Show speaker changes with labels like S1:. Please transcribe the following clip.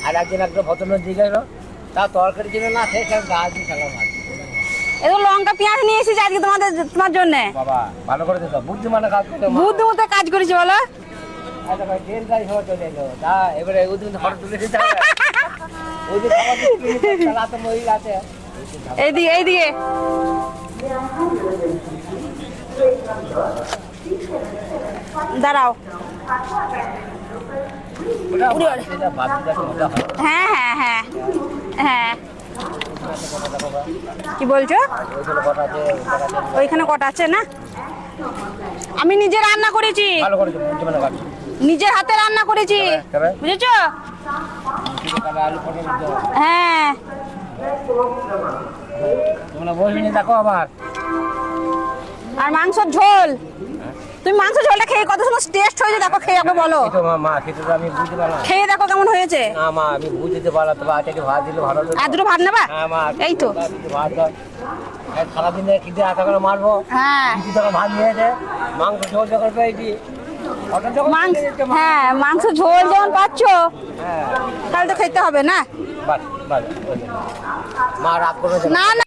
S1: আর একদিন একটা ভদ্রলোক দিয়ে গেল, তা তরকারি ছিল না, সেই সব গাছ দিয়ে খেলাম।
S2: এত লঙ্কা পেঁয়াজ নিয়ে এসেছি আজকে তোমার জন্য।
S1: বাবা ভালো করে দিত, বুদ্ধিমানের কাজ করতে
S2: বুদ্ধিমতো কাজ করেছি বলো।
S1: আচ্ছা ভাই, ট্রেন গাড়ি সবাই চলে এলো, তা এবারে ওই দিন ফটো তুলে দিতে হবে। ওই দিন খাবার দিতে রাতে মহিলা আছে।
S2: এইদিকে এইদিকে দাঁড়াও। হ্যাঁ হ্যাঁ হ্যাঁ হ্যাঁ, কি বলছো? ওইখানে কটা আছে না? আমি নিজে রান্না করেছি, নিজের হাতে রান্না করেছি, বুঝেছো? হ্যাঁ
S1: দেখো আবার।
S2: আর মাংসর ঝোল, তুমি মাংস ঝোলটা খেয়ে কত সুন্দর টেস্ট হয়েছে, দেখো খেয়ে আমাকে বলো।
S1: মা খেতে তো আমি বুঝতে পারলাম,
S2: খেয়ে দেখো কেমন হয়েছে।
S1: না মা আমি বুঝতে পারলাম, তবে আজকে ভাত দিলে ভালো হতো।
S2: আর দুটো ভাত নেবা? এই তো
S1: ভাত দাও, সারাদিনে খিদে আশা করে মারবো।
S2: হ্যাঁ
S1: কিছু টাকা ভাত নিয়েছে, মাংস ঝোল যখন পেয়েছি,
S2: হ্যাঁ মাংস ঝোল যখন পাচ্ছ তাহলে তো খেতে হবে না।
S1: মা রাগ করবে
S2: না না।